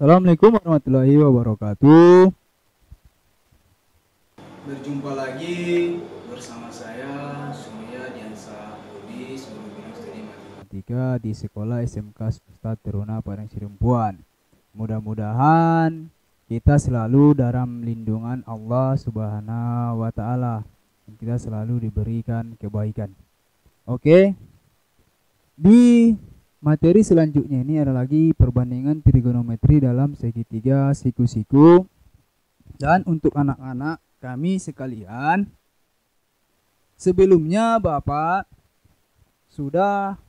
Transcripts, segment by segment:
Assalamualaikum warahmatullahi wabarakatuh. Berjumpa lagi bersama saya Surya Diansa Budi, sebagai guru studi matematika Di sekolah SMK Swasta Teruna Padang Sidempuan. Mudah-mudahan kita selalu dalam lindungan Allah Subhanahu wa taala. Kita selalu diberikan kebaikan. Oke. Di materi selanjutnya ini ada lagi perbandingan trigonometri dalam segitiga siku-siku. Dan untuk anak-anak kami sekalian, sebelumnya Bapak sudah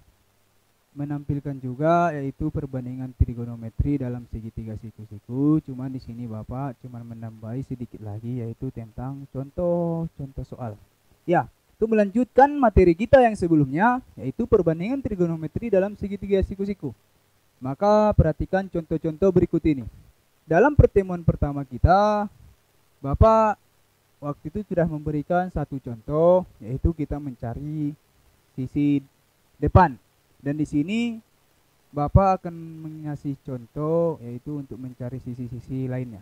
menampilkan juga yaitu perbandingan trigonometri dalam segitiga siku-siku. Cuman di sini Bapak cuman menambahi sedikit lagi yaitu tentang contoh-contoh soal. Ya, untuk melanjutkan materi kita yang sebelumnya yaitu perbandingan trigonometri dalam segitiga siku-siku. Maka perhatikan contoh-contoh berikut ini. Dalam pertemuan pertama kita, Bapak waktu itu sudah memberikan satu contoh yaitu kita mencari sisi depan. Dan di sini Bapak akan mengasih contoh yaitu untuk mencari sisi-sisi lainnya.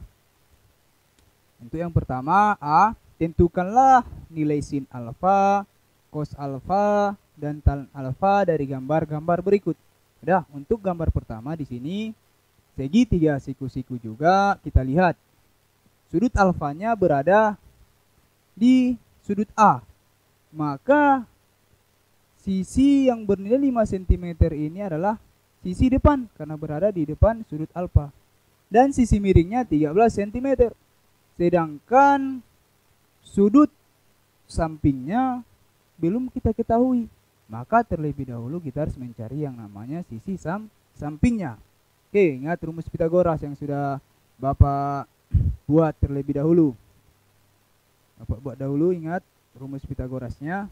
Untuk yang pertama A, tentukanlah nilai sin alfa, cos alfa, dan tan alfa dari gambar-gambar berikut. Udah, untuk gambar pertama di sini segitiga siku-siku juga kita lihat. Sudut alfanya berada di sudut A. Maka sisi yang bernilai 5 cm ini adalah sisi depan karena berada di depan sudut alfa. Dan sisi miringnya 13 cm. Sedangkan sudut sampingnya belum kita ketahui. Maka terlebih dahulu kita harus mencari yang namanya sisi sampingnya. Oke, ingat rumus Pitagoras yang sudah Bapak buat terlebih dahulu. Bapak buat dahulu, ingat rumus Pitagorasnya.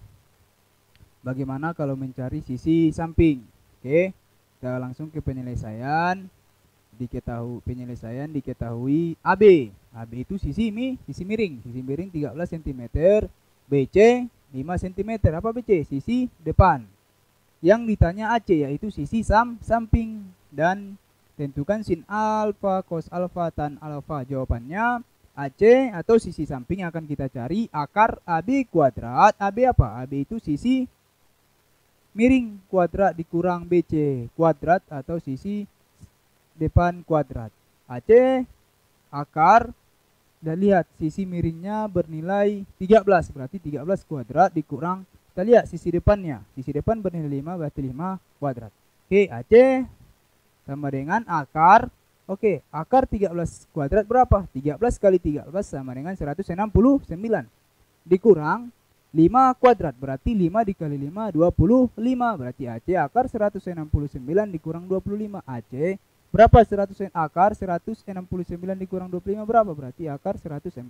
Bagaimana kalau mencari sisi samping? Oke, kita langsung ke penyelesaian. Diketahui AB. AB itu sisi miring. Sisi miring 13 cm. BC 5 cm. Apa BC? Sisi depan. Yang ditanya AC yaitu sisi samping. Dan tentukan sin alfa, cos alfa, tan alfa. Jawabannya AC atau sisi samping yang akan kita cari akar AB kuadrat. AB apa? AB itu sisi miring kuadrat dikurang BC kuadrat atau sisi depan kuadrat. AC akar, dan lihat sisi miringnya bernilai 13, berarti 13 kuadrat dikurang, kita lihat sisi depannya. Sisi depan bernilai 5 berarti 5 kuadrat. Oke, AC sama dengan akar. Oke, akar 13 kuadrat berapa? 13 kali 13 sama dengan 169 dikurang 5 kuadrat, berarti 5 dikali 5 25, berarti AC akar 169 dikurang 25. AC berapa? 100 akar 169 dikurang 25 berapa? Berarti akar 144.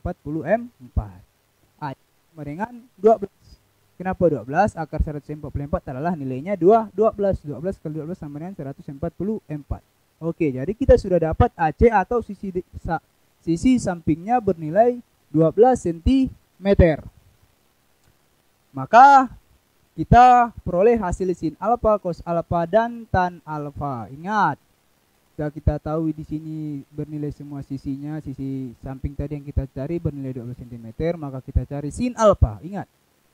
AC sama dengan 12. Kenapa 12? Akar 144 adalah nilainya 12 kali 12 sama dengan 144. Oke, jadi kita sudah dapat AC atau sisi sampingnya bernilai 12 cm. Maka kita peroleh hasil sin alfa, cos alfa, dan tan alfa. Ingat, jika kita tahu di sini bernilai semua sisinya, sisi samping tadi yang kita cari bernilai 12 cm, maka kita cari sin alfa. Ingat,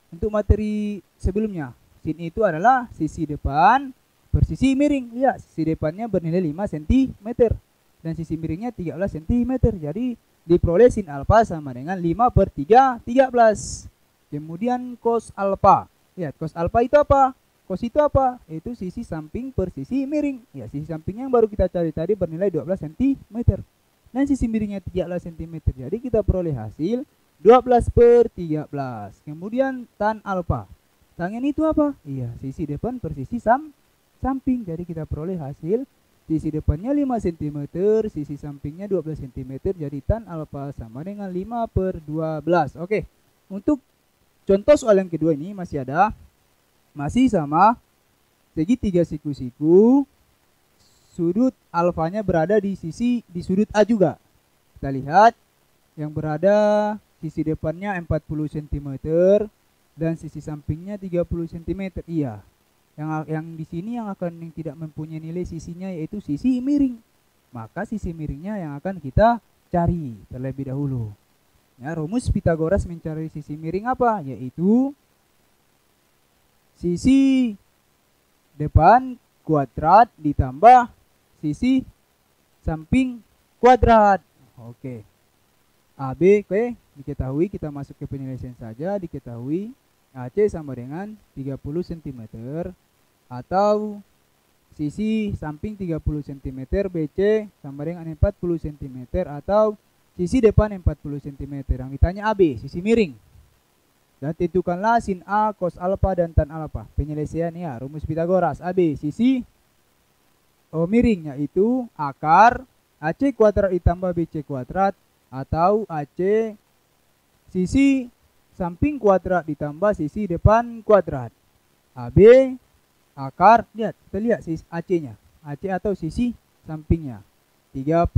untuk materi sebelumnya, sin itu adalah sisi depan bersisi miring. Lihat, sisi depannya bernilai 5 cm dan sisi miringnya 13 cm. Jadi diperoleh sin alfa sama dengan 5 per 3, 13. Kemudian cos alfa. Lihat, cos alfa itu apa? Cos itu apa? Itu sisi samping per sisi miring. Ya, sisi sampingnya yang baru kita cari tadi bernilai 12 cm. Dan sisi miringnya 13 cm. Jadi kita peroleh hasil 12 per 13. Kemudian tan alfa. Tangen itu apa? Iya, sisi depan per sisi samping. Jadi kita peroleh hasil sisi depannya 5 cm, sisi sampingnya 12 cm. Jadi tan alfa sama dengan 5 per 12. Oke, untuk contoh soal yang kedua ini masih sama segitiga siku-siku. Sudut alfanya berada di sudut A juga. Kita lihat yang berada sisi depannya 40 cm dan sisi sampingnya 30 cm. Iya. Yang di sini yang tidak mempunyai nilai sisinya yaitu sisi miring. maka sisi miringnya yang akan kita cari terlebih dahulu. Ya, rumus Pitagoras mencari sisi miring apa? Yaitu sisi depan kuadrat ditambah sisi samping kuadrat. Oke. AB diketahui, kita masuk ke penyelesaian saja. Diketahui AC sama dengan 30 cm atau sisi samping 30 cm, BC sama dengan 40 cm atau sisi depan 40 cm. Yang ditanya AB, sisi miring. Dan tentukanlah sin A, cos alfa, dan tan alfa. Penyelesaian ya, rumus Pitagoras. AB, sisi miring, yaitu akar AC kuadrat ditambah BC kuadrat atau AC sisi samping kuadrat ditambah sisi depan kuadrat. AB akar, kita lihat sisi AC-nya. AC atau sisi sampingnya 30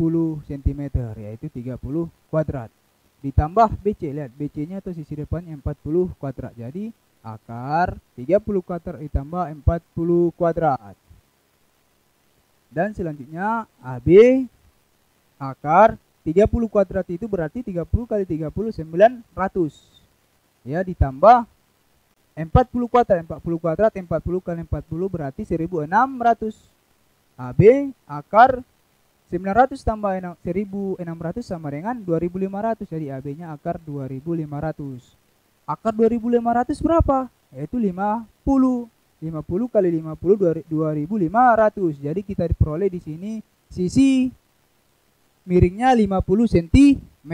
cm, yaitu 30 kuadrat. Ditambah BC, lihat BC-nya atau sisi depannya 40 kuadrat. Jadi akar 30 kuadrat ditambah 40 kuadrat. Dan selanjutnya AB akar 30 kuadrat itu berarti 30 kali 30 900. Ya, ditambah 40 kuadrat, 40 kali 40 berarti 1600. AB akar 900 tambah 1600 sama dengan 2500. Jadi AB-nya akar 2500. Akar 2500 berapa? Yaitu 50. 50 kali 50 2500. Jadi kita diperoleh di sini sisi miringnya 50 cm.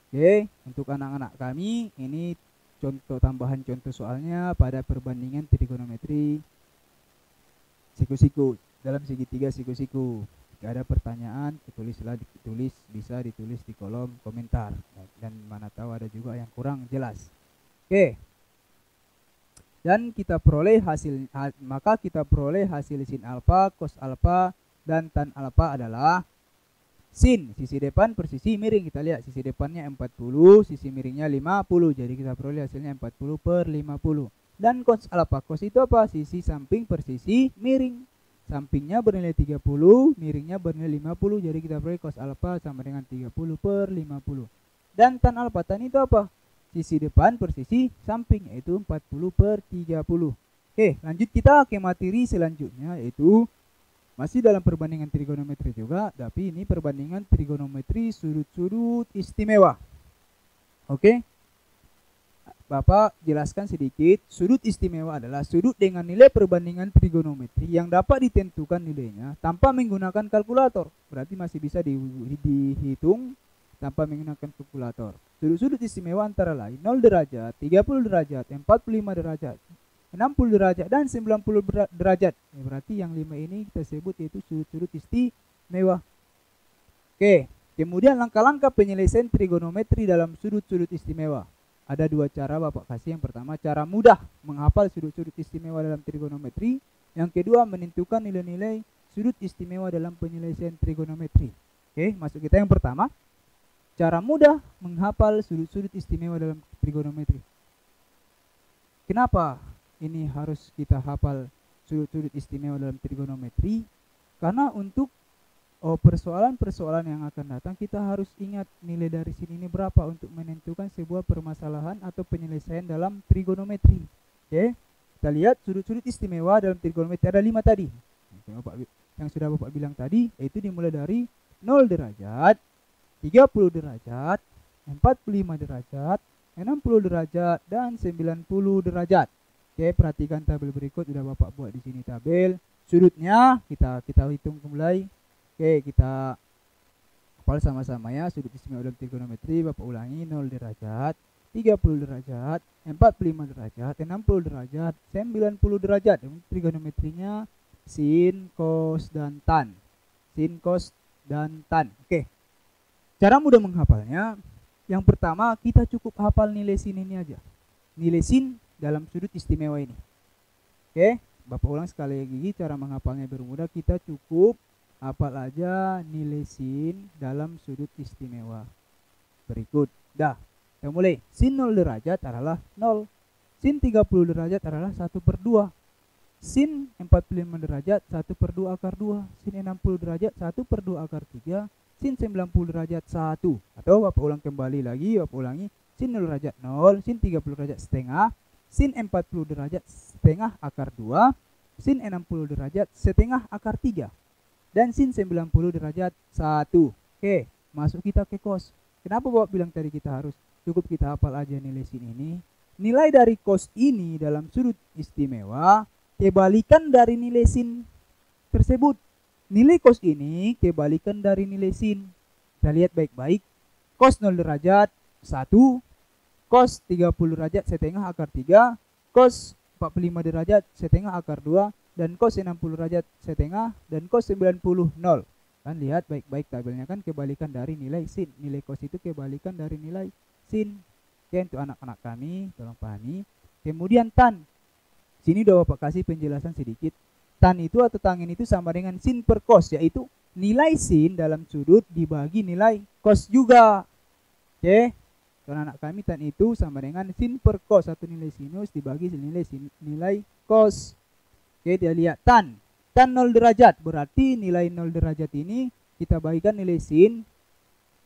Oke, untuk anak-anak kami ini contoh tambahan contoh soalnya pada perbandingan trigonometri siku-siku dalam segitiga siku-siku. Jika ada pertanyaan, bisa ditulis di kolom komentar. Dan mana tahu ada juga yang kurang jelas. Oke. Dan kita peroleh maka kita peroleh hasil sin alfa, cos alfa, dan tan alfa adalah sin sisi depan per sisi miring. Kita lihat sisi depannya 40, sisi miringnya 50. Jadi kita peroleh hasilnya 40 per 50. Dan cos alfa, cos itu apa? Sisi samping per sisi miring. Sampingnya bernilai 30, miringnya bernilai 50. Jadi kita peroleh cos alfa sama dengan 30 per 50. Dan tan alfa, tan itu apa? Sisi depan per sisi samping, yaitu 40 per 30. Oke, lanjut kita ke materi selanjutnya, yaitu masih dalam perbandingan trigonometri juga, tapi ini perbandingan trigonometri sudut-sudut istimewa. Oke. Bapak jelaskan sedikit. Sudut istimewa adalah sudut dengan nilai perbandingan trigonometri yang dapat ditentukan nilainya tanpa menggunakan kalkulator. Berarti masih bisa dihitung tanpa menggunakan kalkulator. Sudut-sudut istimewa antara lain 0 derajat, 30 derajat, 45 derajat, 60 derajat, dan 90 derajat. Berarti yang 5 ini kita sebut yaitu sudut-sudut istimewa. Oke, kemudian langkah-langkah penyelesaian trigonometri dalam sudut-sudut istimewa. Ada dua cara Bapak kasih. Yang pertama, cara mudah menghafal sudut-sudut istimewa dalam trigonometri. Yang kedua, menentukan nilai-nilai sudut istimewa dalam penyelesaian trigonometri. Oke, masuk kita yang pertama. Cara mudah menghafal sudut-sudut istimewa dalam trigonometri. Kenapa ini harus kita hafal sudut-sudut istimewa dalam trigonometri? Karena untuk persoalan-persoalan yang akan datang kita harus ingat nilai dari sini ini berapa untuk menentukan sebuah permasalahan atau penyelesaian dalam trigonometri. Oke, kita lihat sudut-sudut istimewa dalam trigonometri ada 5 tadi. Yang sudah Bapak bilang tadi, yaitu dimulai dari 0 derajat, 30 derajat, 45 derajat, 60 derajat, dan 90 derajat. Oke, perhatikan tabel berikut sudah Bapak buat di sini tabel. Sudutnya kita hitung kembali. Oke, kita hafal sama-sama ya. Sudut istimewa dalam trigonometri Bapak ulangi 0 derajat, 30 derajat, 45 derajat, 60 derajat, 90 derajat. Trigonometrinya sin, cos, dan tan. Sin, cos, dan tan. Oke. Cara mudah menghafalnya. Yang pertama, kita cukup hafal nilai sin ini aja. Nilai sin dalam sudut istimewa ini. Oke, Bapak ulang sekali lagi. Cara menghafalnya bermudah. Kita cukup hafal aja nilai sin dalam sudut istimewa berikut. Dah, kita mulai. Sin 0 derajat adalah 0. Sin 30 derajat adalah 1/2. sin 45 derajat 1 per 2 akar 2, sin 60 derajat 1 per 2 akar 3, sin 90 derajat 1. Atau Bapak ulang kembali lagi, Bapak ulangi, sin 0 derajat 0, sin 30 derajat setengah, sin 40 derajat setengah akar 2, sin 60 derajat setengah akar 3, dan sin 90 derajat 1. Oke, masuk kita ke cos. Kenapa Bapak bilang tadi kita harus cukup kita hafal aja nilai sin ini? Nilai dari cos ini dalam sudut istimewa kebalikan dari nilai sin tersebut. Nilai cos ini kebalikan dari nilai sin. Kita lihat baik-baik. Cos 0 derajat 1, cos 30 derajat setengah akar 3, cos 45 derajat setengah akar 2, dan cos 60 derajat setengah, dan cos 90 0. Kan lihat baik-baik tabelnya kan kebalikan dari nilai sin. Nilai cos itu kebalikan dari nilai sin. Oke, untuk anak-anak kami tolong pahami. Kemudian tan. Sini udah Bapak kasih penjelasan sedikit. Tan itu atau tangin itu sama dengan sin per cos, yaitu nilai sin dalam sudut dibagi nilai cos juga. Oke. Kalau anak kami tan itu sama dengan sin per cos atau nilai sinus dibagi nilai cos. Oke, dia lihat tan. Tan 0 derajat berarti nilai 0 derajat ini kita bagikan nilai sin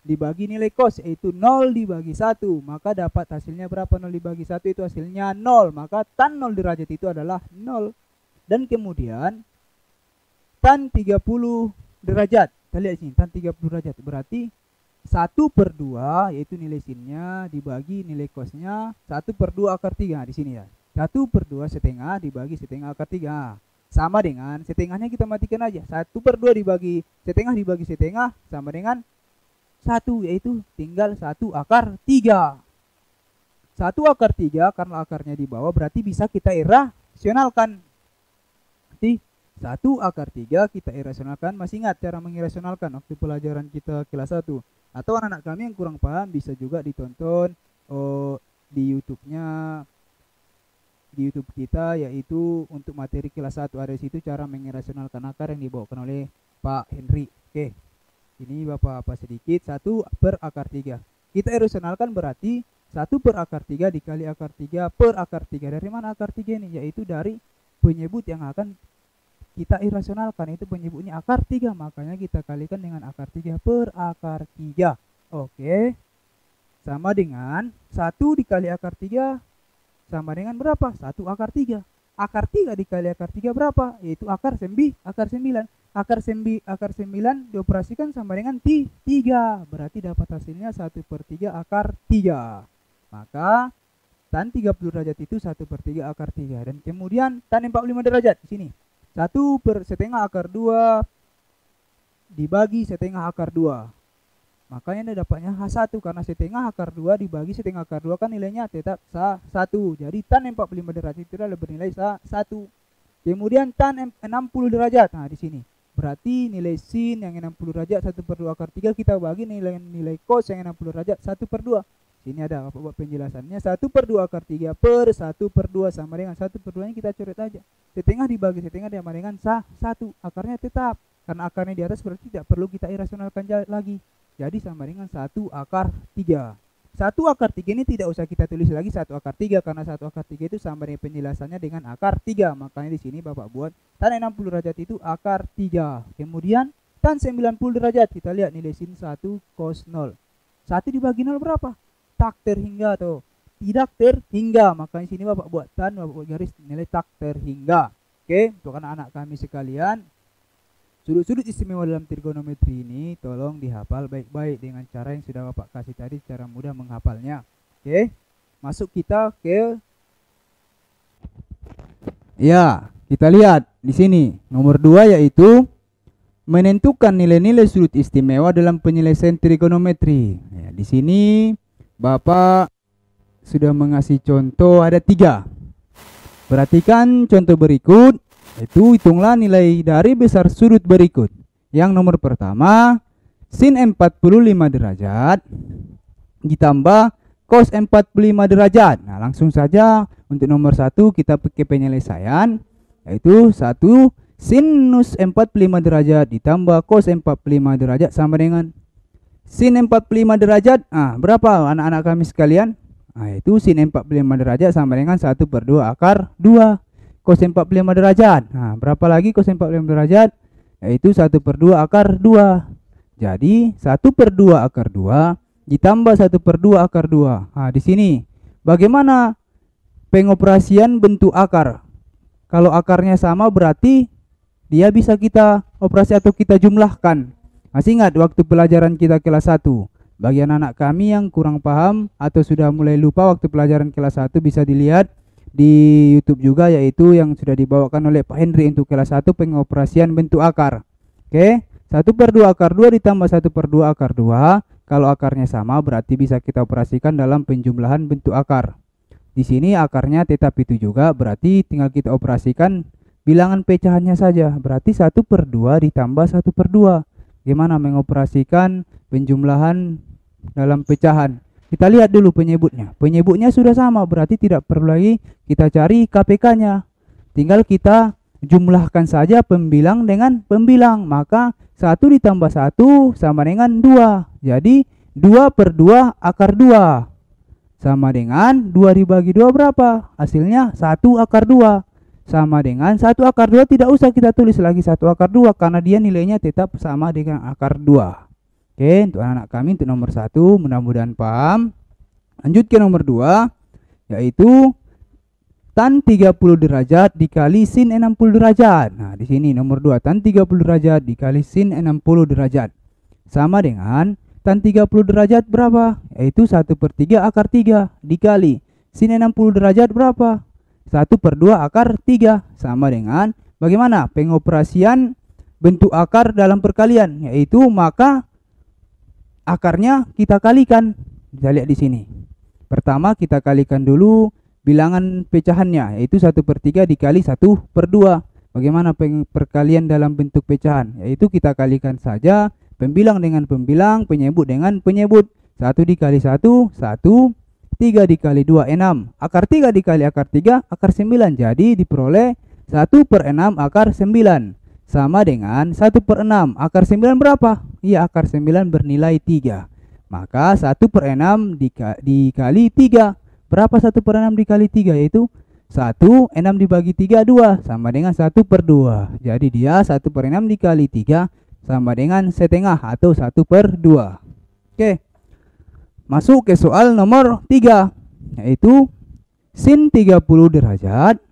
dibagi nilai cos, yaitu 0 dibagi 1. Maka dapat hasilnya berapa? 0 dibagi 1 itu hasilnya 0. Maka tan 0 derajat itu adalah 0. Dan kemudian tan 30 derajat. Kita lihat sini, tan 30 derajat berarti 1 per 2 yaitu nilai sinnya dibagi nilai cosnya 1 per 2 akar 3 di sini ya. 1 per 2 setengah dibagi setengah akar 3. Sama dengan setengahnya kita matikan aja. 1 per 2 dibagi setengah sama dengan 1, yaitu tinggal 1 akar 3. 1 akar 3 karena akarnya di bawah berarti bisa kita irasionalkan. Berarti 1 akar 3 kita irasionalkan. Masih ingat cara mengirasionalkan waktu pelajaran kita kelas 1? Atau anak-anak kami yang kurang paham bisa juga ditonton di YouTube-nya, di YouTube kita, yaitu untuk materi kelas 1 ada di situ cara mengirasionalkan akar yang dibawakan oleh Pak Henry. Oke. Ini Bapak apa sedikit 1 per akar 3. Kita irasionalkan berarti 1 per akar 3 dikali akar 3 per akar 3. Dari mana akar 3 ini? Yaitu dari penyebut yang akan kita irasionalkan, itu penyebutnya akar 3. Makanya kita kalikan dengan akar 3 per akar 3. Oke. Sama dengan 1 dikali akar 3 sama dengan berapa? 1 akar 3. Akar 3 dikali akar 3 berapa? Yaitu akar 9. Akar 9 dioperasikan sama dengan 3. Berarti dapat hasilnya 1 per 3 akar 3. Maka tan 30 derajat itu 1 per 3 akar 3. Dan kemudian tan 45 derajat di sini. 1 per setengah akar 2 dibagi setengah akar 2. Makanya dapatnya H1 karena setengah akar 2 dibagi setengah akar 2 kan nilainya tetap 1. Jadi tan 45 derajat itu adalah bernilai 1. Kemudian tan 60 derajat. Nah, di sini. Berarti nilai sin yang 60 derajat 1 per 2 akar 3 kita bagi nilai cos yang 60 derajat 1 per 2. Sini ada Bapak buat penjelasannya. 1 per 2 akar 3 per 1 per 2 sama dengan 1 per 2 nya kita coret aja. Setengah dibagi setengah sama dengan 1. Akarnya tetap. Karena akarnya di atas berarti tidak perlu kita irasionalkan lagi. Jadi sama dengan 1 akar 3. 1 akar 3 ini tidak usah kita tulis lagi 1 akar 3 karena 1 akar 3 itu sama dengan penjelasannya dengan akar 3. Makanya di sini Bapak buat tan 60 derajat itu akar 3. Kemudian tan 90 derajat kita lihat nilai sin 1 cos 0. 1 dibagi 0 berapa? Tak terhingga atau tidak terhingga. Makanya sini Bapak buat tan, Bapak buat garis nilai tak terhingga. Oke, untuk anak-anak kami sekalian, sudut-sudut istimewa dalam trigonometri ini tolong dihafal baik-baik dengan cara yang sudah Bapak kasih tadi, secara mudah menghafalnya. Oke, masuk kita ke kita lihat di sini nomor 2 yaitu menentukan nilai-nilai sudut istimewa dalam penyelesaian trigonometri. Ya, di sini Bapak sudah mengasih contoh ada 3. Perhatikan contoh berikut. Itu hitunglah nilai dari besar sudut berikut. Yang nomor pertama, sin 45 derajat ditambah cos 45 derajat. Nah, langsung saja untuk nomor 1 kita pakai penyelesaian, yaitu 1 sinus 45 derajat ditambah cos 45 derajat sama dengan sin 45 derajat. Berapa anak-anak kami sekalian? Itu sin 45 derajat sama dengan 1 per 2 akar 2. cos 45 derajat. Nah, berapa lagi cos 45 derajat? Yaitu 1/2 akar 2. Jadi 1/2 akar 2 ditambah 1/2 akar 2. Nah, di sini bagaimana pengoperasian bentuk akar? Kalau akarnya sama berarti dia bisa kita operasi atau kita jumlahkan. Masih ingat waktu pelajaran kita kelas 1? Bagi anak-anak kami yang kurang paham atau sudah mulai lupa waktu pelajaran kelas 1 bisa dilihat di YouTube juga, yaitu yang sudah dibawakan oleh Pak Henry untuk kelas 1 pengoperasian bentuk akar. Oke, 1/2 akar 2 ditambah 1/2 akar 2. Kalau akarnya sama berarti bisa kita operasikan dalam penjumlahan bentuk akar. Di sini akarnya tetap itu juga, berarti tinggal kita operasikan bilangan pecahannya saja. Berarti 1/2 ditambah 1/2. Gimana mengoperasikan penjumlahan dalam pecahan? Kita lihat dulu penyebutnya. Penyebutnya sudah sama, berarti tidak perlu lagi kita cari KPK-nya. Tinggal kita jumlahkan saja pembilang dengan pembilang. Maka 1 ditambah 1 sama dengan 2. Jadi 2/2 akar 2 sama dengan 2 dibagi 2 berapa? Hasilnya 1 akar 2. Sama dengan 1 akar 2, tidak usah kita tulis lagi 1 akar 2 karena dia nilainya tetap sama dengan akar 2. Oke, untuk anak-anak kami untuk nomor 1 mudah-mudahan paham. Lanjut ke nomor 2, yaitu tan 30 derajat dikali sin 60 derajat. Nah, di sini nomor 2, tan 30 derajat dikali sin 60 derajat sama dengan tan 30 derajat berapa? Yaitu 1/3 akar 3 dikali sin 60 derajat berapa? 1/2 akar 3 sama dengan bagaimana pengoperasian bentuk akar dalam perkalian, yaitu maka akarnya kita kalikan. Kita lihat di sini. Pertama kita kalikan dulu bilangan pecahannya, yaitu 1/3 dikali 1/2. Bagaimana perkalian dalam bentuk pecahan? Yaitu kita kalikan saja pembilang dengan pembilang, penyebut dengan penyebut. 1 dikali 1, 1. 3 dikali 2, 6. Akar 3 dikali akar 3, akar 9. Jadi diperoleh 1/6 akar 9. Sama dengan 1/6. Akar 9 berapa? Iya, akar 9 bernilai 3. Maka 1/6 dikali 3. Berapa 1/6 dikali 3? Yaitu 1, 6 dibagi 3, 2. Sama dengan 1/2. Jadi dia 1/6 dikali 3 sama dengan setengah atau 1/2. Oke. Masuk ke soal nomor 3, yaitu sin 30 derajat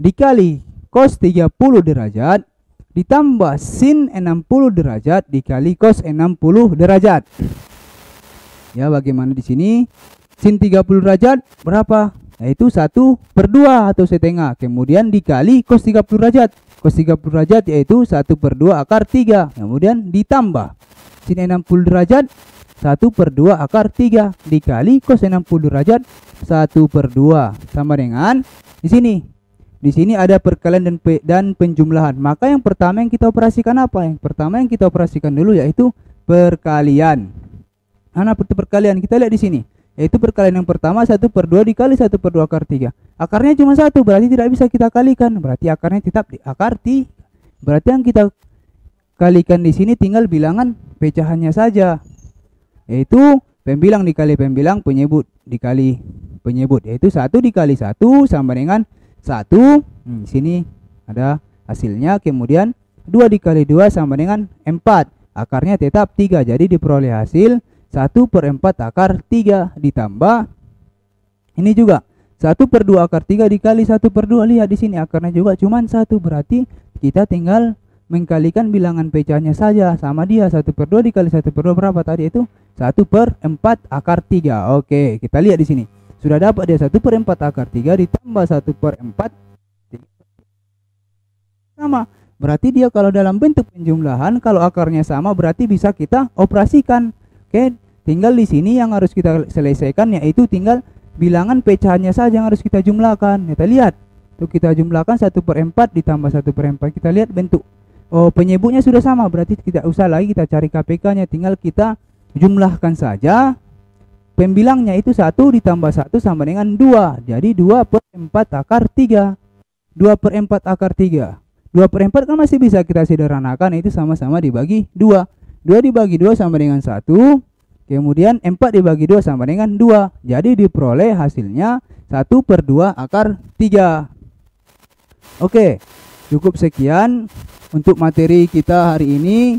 dikali cos 30 derajat ditambah sin 60 derajat dikali cos 60 derajat. Ya, bagaimana di sini? Sin 30 derajat berapa? Yaitu 1/2 atau setengah. Kemudian dikali cos 30 derajat. Cos 30 derajat yaitu 1/2 akar 3. Kemudian ditambah sin 60 derajat 1/2 akar 3 dikali cos 60 derajat 1/2 sama dengan di sini. Di sini ada perkalian dan penjumlahan. Maka yang pertama yang kita operasikan apa? Yang pertama yang kita operasikan dulu yaitu perkalian. Mana perkalian? Kita lihat di sini. Yaitu perkalian yang pertama 1/2 dikali 1/2 akar 3. Akarnya cuma 1, berarti tidak bisa kita kalikan. Berarti akarnya tetap di akar 3. Berarti yang kita kalikan di sini tinggal bilangan pecahannya saja. Yaitu pembilang dikali pembilang, penyebut dikali penyebut, yaitu 1 dikali 1 sama dengan 1. Di sini ada hasilnya. Kemudian 2 dikali 2 sama dengan 4. Akarnya tetap 3. Jadi diperoleh hasil 1/4 akar 3 ditambah ini juga 1/2 akar 3 dikali 1/2. Lihat di sini akarnya juga cuma 1. Berarti kita tinggal mengkalikan bilangan pecahannya saja. Sama dia 1/2 dikali 1/2 berapa tadi? Itu 1/4 akar 3. Oke, kita lihat di sini. Sudah dapat dia 1/4 akar 3 ditambah 1/4 sama. Berarti dia kalau dalam bentuk penjumlahan, kalau akarnya sama berarti bisa kita operasikan. Oke, tinggal di sini yang harus kita selesaikan yaitu tinggal bilangan pecahannya saja yang harus kita jumlahkan. Kita lihat. Tuh kita jumlahkan 1/4 ditambah 1/4. Kita lihat bentuk penyebutnya sudah sama, berarti tidak usah lagi kita cari KPK-nya, tinggal kita jumlahkan saja. Pembilangnya itu 1 ditambah 1 sama dengan 2. Jadi 2/4 akar 3. 2/4 akar 3. 2/4 kan masih bisa kita sederhanakan, itu sama-sama dibagi 2. 2 dibagi 2 sama dengan 1. Kemudian 4 dibagi 2 sama dengan 2. Jadi diperoleh hasilnya 1/2 akar 3. Oke, cukup sekian untuk materi kita hari ini.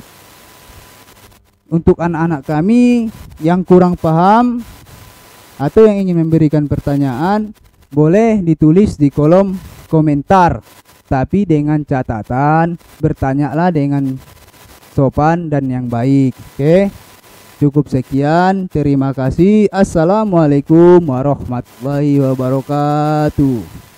Untuk anak-anak kami yang kurang paham atau yang ingin memberikan pertanyaan, boleh ditulis di kolom komentar, tapi dengan catatan bertanyalah dengan sopan dan yang baik. Oke, cukup sekian. Terima kasih. Assalamualaikum warahmatullahi wabarakatuh.